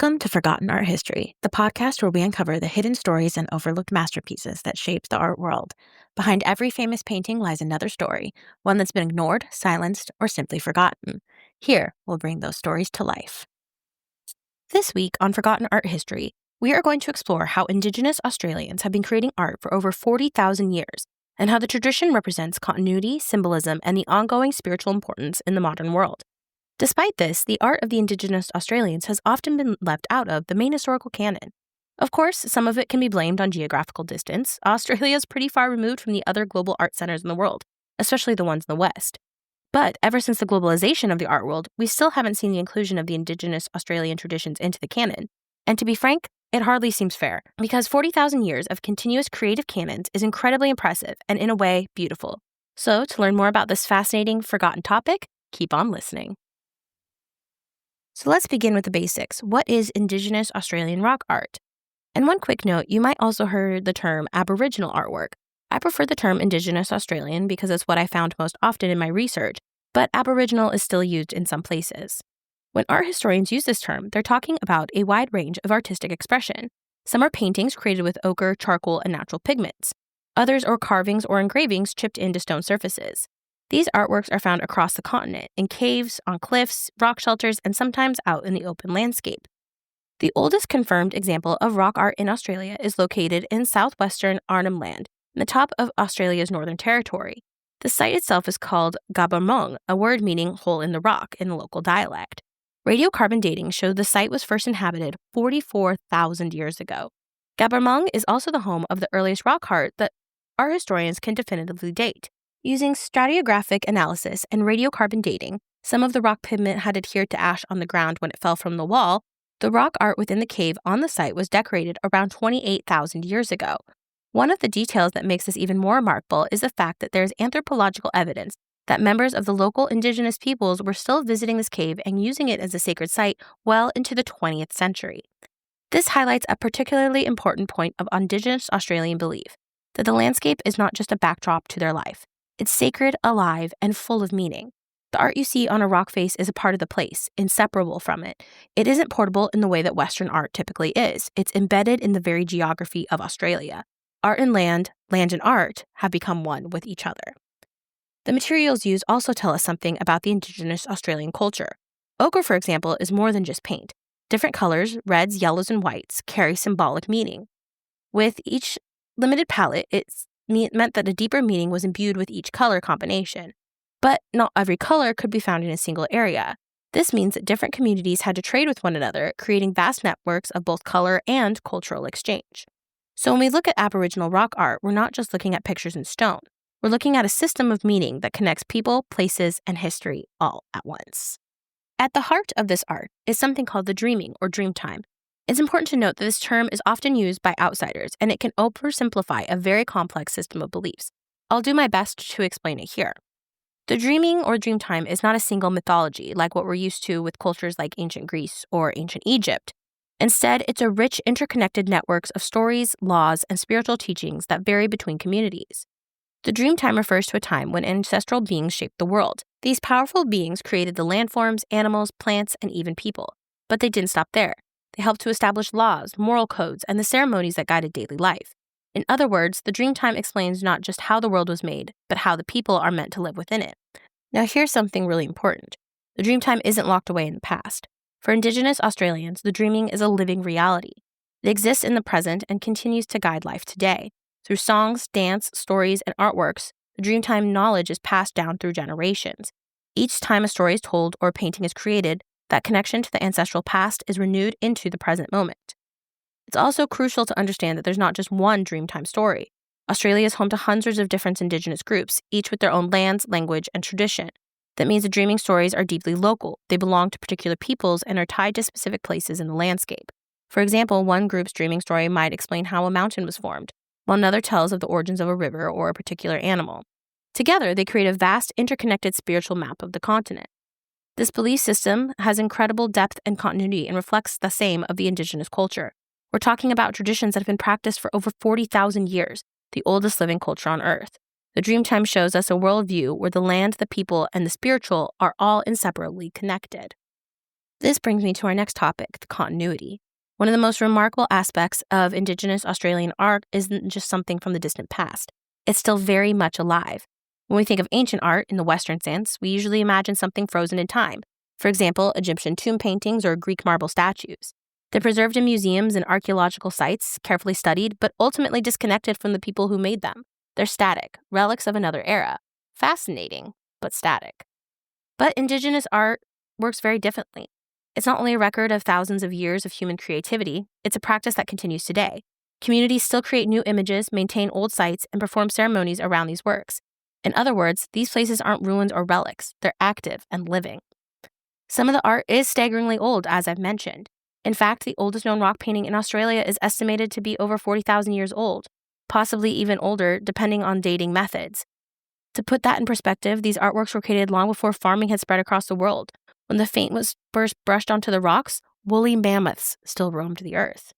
Welcome to Forgotten Art History, the podcast where we uncover the hidden stories and overlooked masterpieces that shaped the art world. Behind every famous painting lies another story, one that's been ignored, silenced, or simply forgotten. Here, we'll bring those stories to life. This week on Forgotten Art History, we are going to explore how Indigenous Australians have been creating art for over 40,000 years, and how the tradition represents continuity, symbolism, and the ongoing spiritual importance in the modern world. Despite this, the art of the Indigenous Australians has often been left out of the main historical canon. Of course, some of it can be blamed on geographical distance. Australia is pretty far removed from the other global art centers in the world, especially the ones in the West. But ever since the globalization of the art world, we still haven't seen the inclusion of the Indigenous Australian traditions into the canon. And to be frank, it hardly seems fair, because 40,000 years of continuous creative canons is incredibly impressive and, in a way, beautiful. So, to learn more about this fascinating, forgotten topic, keep on listening. So let's begin with the basics. What is Indigenous Australian rock art? And one quick note, you might also hear the term Aboriginal artwork. I prefer the term Indigenous Australian because it's what I found most often in my research, but Aboriginal is still used in some places. When art historians use this term, they're talking about a wide range of artistic expression. Some are paintings created with ochre, charcoal, and natural pigments. Others are carvings or engravings chipped into stone surfaces. These artworks are found across the continent, in caves, on cliffs, rock shelters, and sometimes out in the open landscape. The oldest confirmed example of rock art in Australia is located in southwestern Arnhem Land, in the top of Australia's Northern Territory. The site itself is called Gabbermong, a word meaning hole in the rock in the local dialect. Radiocarbon dating showed the site was first inhabited 44,000 years ago. Gabbermong is also the home of the earliest rock art that art historians can definitively date. Using stratigraphic analysis and radiocarbon dating, some of the rock pigment had adhered to ash on the ground when it fell from the wall. The rock art within the cave on the site was decorated around 28,000 years ago. One of the details that makes this even more remarkable is the fact that there is anthropological evidence that members of the local indigenous peoples were still visiting this cave and using it as a sacred site well into the 20th century. This highlights a particularly important point of Indigenous Australian belief, that the landscape is not just a backdrop to their life. It's sacred, alive, and full of meaning. The art you see on a rock face is a part of the place, inseparable from it. It isn't portable in the way that Western art typically is. It's embedded in the very geography of Australia. Art and land and art have become one with each other. The materials used also tell us something about the Indigenous Australian culture. Ochre, for example, is more than just paint. Different colors, reds, yellows, and whites, carry symbolic meaning. With each limited palette, it meant that a deeper meaning was imbued with each color combination. But not every color could be found in a single area. This means that different communities had to trade with one another, creating vast networks of both color and cultural exchange. So when we look at Aboriginal rock art, we're not just looking at pictures in stone. We're looking at a system of meaning that connects people, places, and history all at once. At the heart of this art is something called the dreaming or dream time. It's important to note that this term is often used by outsiders, and it can oversimplify a very complex system of beliefs. I'll do my best to explain it here. The dreaming or dream time is not a single mythology like what we're used to with cultures like ancient Greece or ancient Egypt. Instead, it's a rich, interconnected network of stories, laws, and spiritual teachings that vary between communities. The dream time refers to a time when ancestral beings shaped the world. These powerful beings created the landforms, animals, plants, and even people. But they didn't stop there. They helped to establish laws, moral codes, and the ceremonies that guided daily life. In other words, the dream time explains not just how the world was made, but how the people are meant to live within it. Now here's something really important. The dream time isn't locked away in the past. For Indigenous Australians, the dreaming is a living reality. It exists in the present and continues to guide life today. Through songs, dance, stories, and artworks, the dreamtime knowledge is passed down through generations. Each time a story is told or a painting is created, that connection to the ancestral past is renewed into the present moment. It's also crucial to understand that there's not just one dreamtime story. Australia is home to hundreds of different Indigenous groups, each with their own lands, language, and tradition. That means the dreaming stories are deeply local. They belong to particular peoples and are tied to specific places in the landscape. For example, one group's dreaming story might explain how a mountain was formed, while another tells of the origins of a river or a particular animal. Together, they create a vast, interconnected spiritual map of the continent. This belief system has incredible depth and continuity and reflects the same of the Indigenous culture. We're talking about traditions that have been practiced for over 40,000 years, the oldest living culture on Earth. The Dreamtime shows us a worldview where the land, the people, and the spiritual are all inseparably connected. This brings me to our next topic, the continuity. One of the most remarkable aspects of Indigenous Australian art isn't just something from the distant past. It's still very much alive. When we think of ancient art in the Western sense, we usually imagine something frozen in time. For example, Egyptian tomb paintings or Greek marble statues. They're preserved in museums and archaeological sites, carefully studied, but ultimately disconnected from the people who made them. They're static, relics of another era. Fascinating, but static. But Indigenous art works very differently. It's not only a record of thousands of years of human creativity, it's a practice that continues today. Communities still create new images, maintain old sites, and perform ceremonies around these works. In other words, these places aren't ruins or relics, they're active and living. Some of the art is staggeringly old, as I've mentioned. In fact, the oldest known rock painting in Australia is estimated to be over 40,000 years old, possibly even older depending on dating methods. To put that in perspective, these artworks were created long before farming had spread across the world. When the paint was first brushed onto the rocks, woolly mammoths still roamed the earth.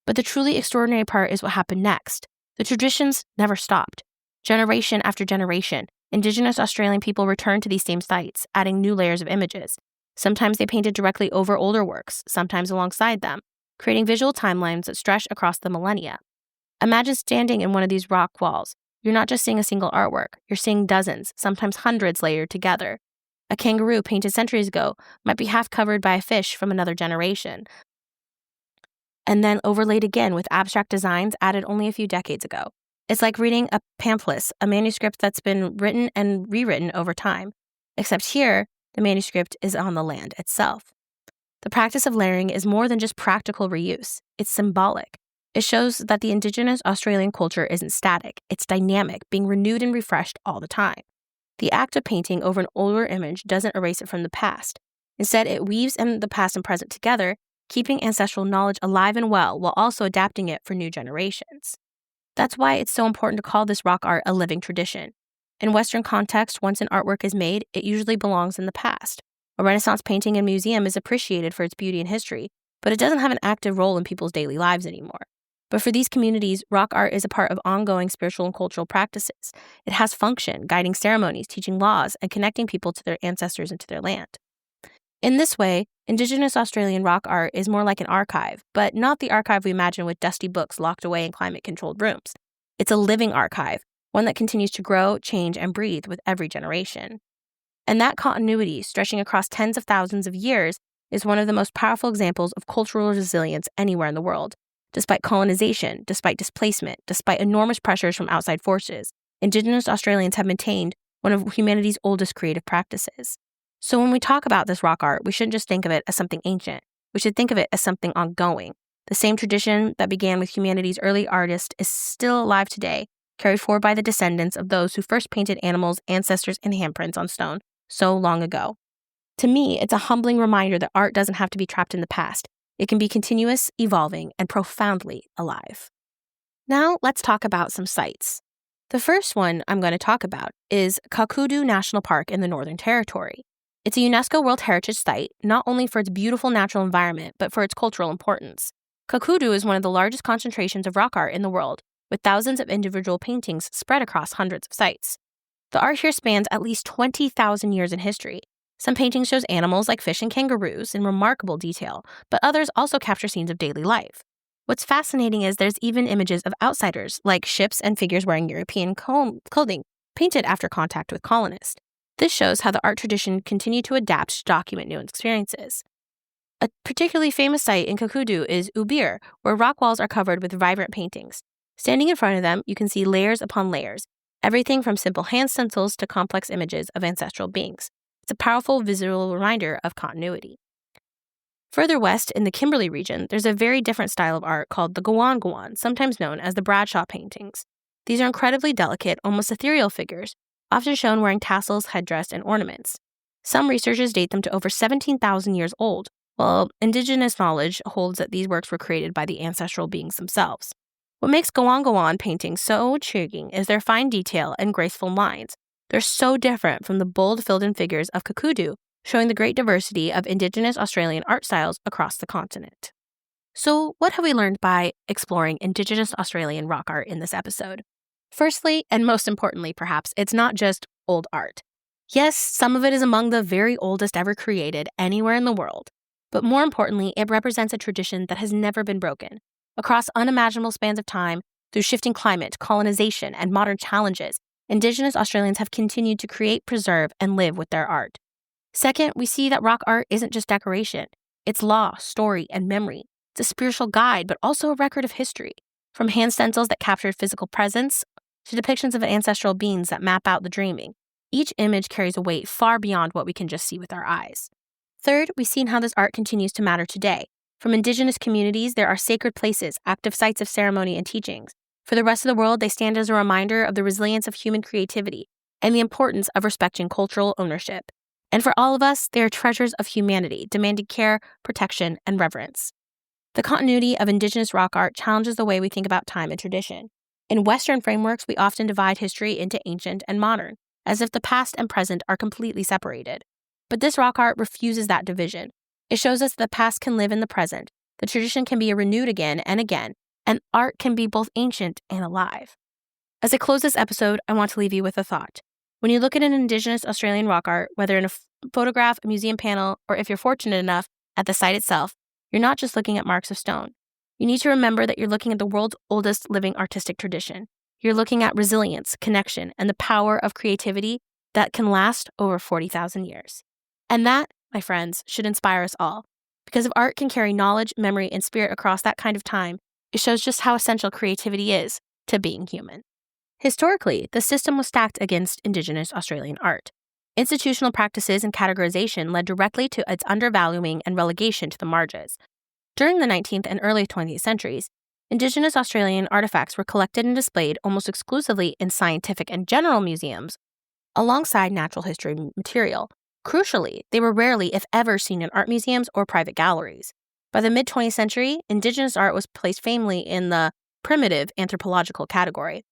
But the truly extraordinary part is what happened next. The traditions never stopped. Generation after generation, Indigenous Australian people returned to these same sites, adding new layers of images. Sometimes they painted directly over older works, sometimes alongside them, creating visual timelines that stretch across the millennia. Imagine standing in one of these rock walls. You're not just seeing a single artwork, you're seeing dozens, sometimes hundreds layered together. A kangaroo painted centuries ago might be half covered by a fish from another generation, and then overlaid again with abstract designs added only a few decades ago. It's like reading a pamphlet, a manuscript that's been written and rewritten over time. Except here, the manuscript is on the land itself. The practice of layering is more than just practical reuse. It's symbolic. It shows that the Indigenous Australian culture isn't static. It's dynamic, being renewed and refreshed all the time. The act of painting over an older image doesn't erase it from the past. Instead, it weaves in the past and present together, keeping ancestral knowledge alive and well while also adapting it for new generations. That's why it's so important to call this rock art a living tradition. In Western context, once an artwork is made, it usually belongs in the past. A Renaissance painting in a museum is appreciated for its beauty and history, but it doesn't have an active role in people's daily lives anymore. But for these communities, rock art is a part of ongoing spiritual and cultural practices. It has function, guiding ceremonies, teaching laws, and connecting people to their ancestors and to their land. In this way, Indigenous Australian rock art is more like an archive, but not the archive we imagine with dusty books locked away in climate-controlled rooms. It's a living archive, one that continues to grow, change, and breathe with every generation. And that continuity, stretching across tens of thousands of years, is one of the most powerful examples of cultural resilience anywhere in the world. Despite colonization, despite displacement, despite enormous pressures from outside forces, Indigenous Australians have maintained one of humanity's oldest creative practices. So when we talk about this rock art, we shouldn't just think of it as something ancient. We should think of it as something ongoing. The same tradition that began with humanity's early artists is still alive today, carried forward by the descendants of those who first painted animals, ancestors, and handprints on stone so long ago. To me, it's a humbling reminder that art doesn't have to be trapped in the past. It can be continuous, evolving, and profoundly alive. Now, let's talk about some sites. The first one I'm going to talk about is Kakudu National Park in the Northern Territory. It's a UNESCO World Heritage Site, not only for its beautiful natural environment, but for its cultural importance. Kakudu is one of the largest concentrations of rock art in the world, with thousands of individual paintings spread across hundreds of sites. The art here spans at least 20,000 years in history. Some paintings shows animals like fish and kangaroos in remarkable detail, but others also capture scenes of daily life. What's fascinating is there's even images of outsiders, like ships and figures wearing European clothing, painted after contact with colonists. This shows how the art tradition continued to adapt to document new experiences. A particularly famous site in Kakudu is Ubir, where rock walls are covered with vibrant paintings. Standing in front of them, you can see layers upon layers, everything from simple hand stencils to complex images of ancestral beings. It's a powerful visual reminder of continuity. Further west in the Kimberley region, there's a very different style of art called the Gwan, sometimes known as the Bradshaw paintings. These are incredibly delicate, almost ethereal figures, often shown wearing tassels, headdress, and ornaments. Some researchers date them to over 17,000 years old, while indigenous knowledge holds that these works were created by the ancestral beings themselves. What makes Gwan paintings so intriguing is their fine detail and graceful lines. They're so different from the bold, filled-in figures of Kakudu, showing the great diversity of Indigenous Australian art styles across the continent. So, what have we learned by exploring Indigenous Australian rock art in this episode? Firstly, and most importantly perhaps, it's not just old art. Yes, some of it is among the very oldest ever created anywhere in the world, but more importantly, it represents a tradition that has never been broken. Across unimaginable spans of time, through shifting climate, colonization, and modern challenges, Indigenous Australians have continued to create, preserve, and live with their art. Second, we see that rock art isn't just decoration. It's law, story, and memory. It's a spiritual guide, but also a record of history. From hand stencils that captured physical presence to depictions of ancestral beings that map out the dreaming, each image carries a weight far beyond what we can just see with our eyes. Third, we've seen how this art continues to matter today. From Indigenous communities, there are sacred places, active sites of ceremony and teachings. For the rest of the world, they stand as a reminder of the resilience of human creativity and the importance of respecting cultural ownership. And for all of us, they are treasures of humanity, demanding care, protection, and reverence. The continuity of Indigenous rock art challenges the way we think about time and tradition. In Western frameworks, we often divide history into ancient and modern, as if the past and present are completely separated. But this rock art refuses that division. It shows us that the past can live in the present, the tradition can be renewed again, and art can be both ancient and alive. As I close this episode, I want to leave you with a thought. When you look at an Indigenous Australian rock art, whether in a photograph, a museum panel, or if you're fortunate enough, at the site itself, you're not just looking at marks of stone. You need to remember that you're looking at the world's oldest living artistic tradition. You're looking at resilience, connection, and the power of creativity that can last over 40,000 years. And that, my friends, should inspire us all. Because if art can carry knowledge, memory, and spirit across that kind of time, it shows just how essential creativity is to being human. Historically, the system was stacked against Indigenous Australian art. Institutional practices and categorization led directly to its undervaluing and relegation to the margins. During the 19th and early 20th centuries, Indigenous Australian artifacts were collected and displayed almost exclusively in scientific and general museums, alongside natural history material. Crucially, they were rarely, if ever, seen in art museums or private galleries. By the mid-20th century, Indigenous art was placed firmly in the primitive anthropological category.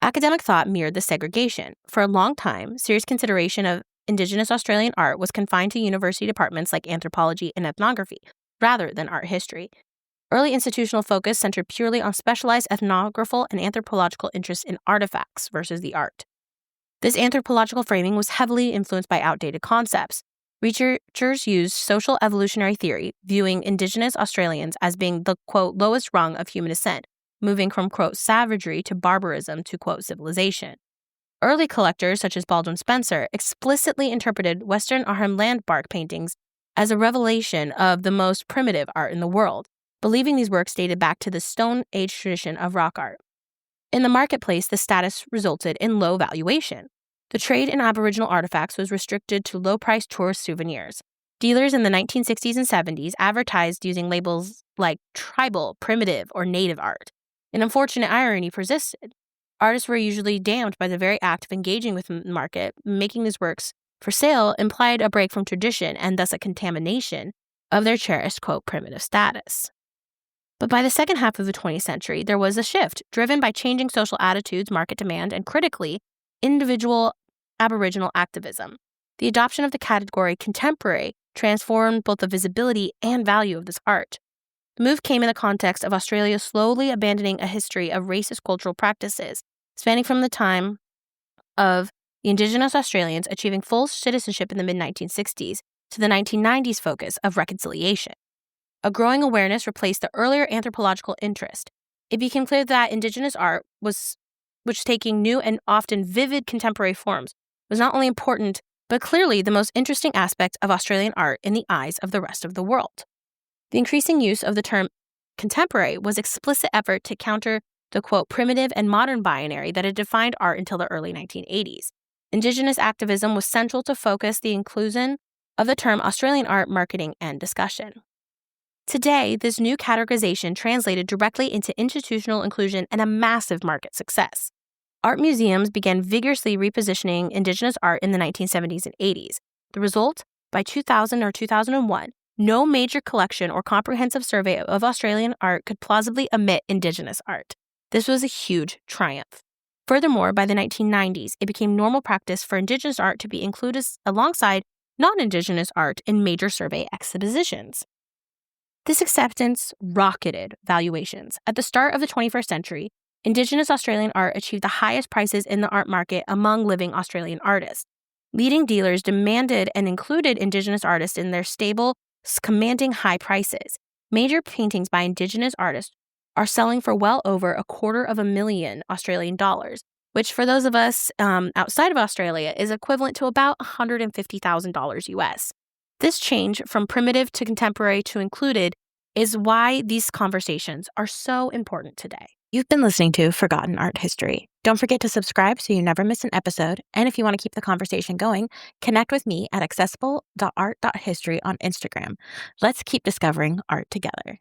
Academic thought mirrored this segregation. For a long time, serious consideration of Indigenous Australian art was confined to university departments like anthropology and ethnography, rather than art history. Early institutional focus centered purely on specialized ethnographical and anthropological interests in artifacts versus the art. This anthropological framing was heavily influenced by outdated concepts. Researchers used social evolutionary theory, viewing Indigenous Australians as being the, quote, lowest rung of human ascent, moving from, quote, savagery to barbarism to, quote, civilization. Early collectors, such as Baldwin Spencer, explicitly interpreted Western Arnhem landmark paintings as a revelation of the most primitive art in the world, believing these works dated back to the Stone Age tradition of rock art. In the marketplace, the status resulted in low valuation. The trade in Aboriginal artifacts was restricted to low-priced tourist souvenirs. Dealers in the 1960s and 70s advertised using labels like tribal, primitive, or native art. An unfortunate irony persisted. Artists were usually damned by the very act of engaging with the market. Making these works for sale implied a break from tradition and thus a contamination of their cherished, quote, primitive status. But by the second half of the 20th century, there was a shift, driven by changing social attitudes, market demand, and critically, individual Aboriginal activism. The adoption of the category contemporary transformed both the visibility and value of this art. The move came in the context of Australia slowly abandoning a history of racist cultural practices, spanning from the time of the Indigenous Australians achieving full citizenship in the mid-1960s to the 1990s focus of reconciliation. A growing awareness replaced the earlier anthropological interest. It became clear that Indigenous art, which taking new and often vivid contemporary forms, was not only important, but clearly the most interesting aspect of Australian art in the eyes of the rest of the world. The increasing use of the term contemporary was explicit effort to counter the, quote, primitive and modern binary that had defined art until the early 1980s. Indigenous activism was central to focus the inclusion of the term Australian art marketing and discussion. Today, this new categorization translated directly into institutional inclusion and a massive market success. Art museums began vigorously repositioning Indigenous art in the 1970s and 80s. The result? By 2000 or 2001, no major collection or comprehensive survey of Australian art could plausibly omit Indigenous art. This was a huge triumph. Furthermore, by the 1990s, it became normal practice for Indigenous art to be included alongside non-Indigenous art in major survey exhibitions. This acceptance rocketed valuations. At the start of the 21st century, Indigenous Australian art achieved the highest prices in the art market among living Australian artists. Leading dealers demanded and included Indigenous artists in their stable, commanding high prices. Major paintings by Indigenous artists are selling for well over $250,000 Australian dollars, which for those of us outside of Australia is equivalent to about $150,000 US. This change from primitive to contemporary to included is why these conversations are so important today. You've been listening to Forgotten Art History. Don't forget to subscribe so you never miss an episode. And if you want to keep the conversation going, connect with me at accessible.art.history on Instagram. Let's keep discovering art together.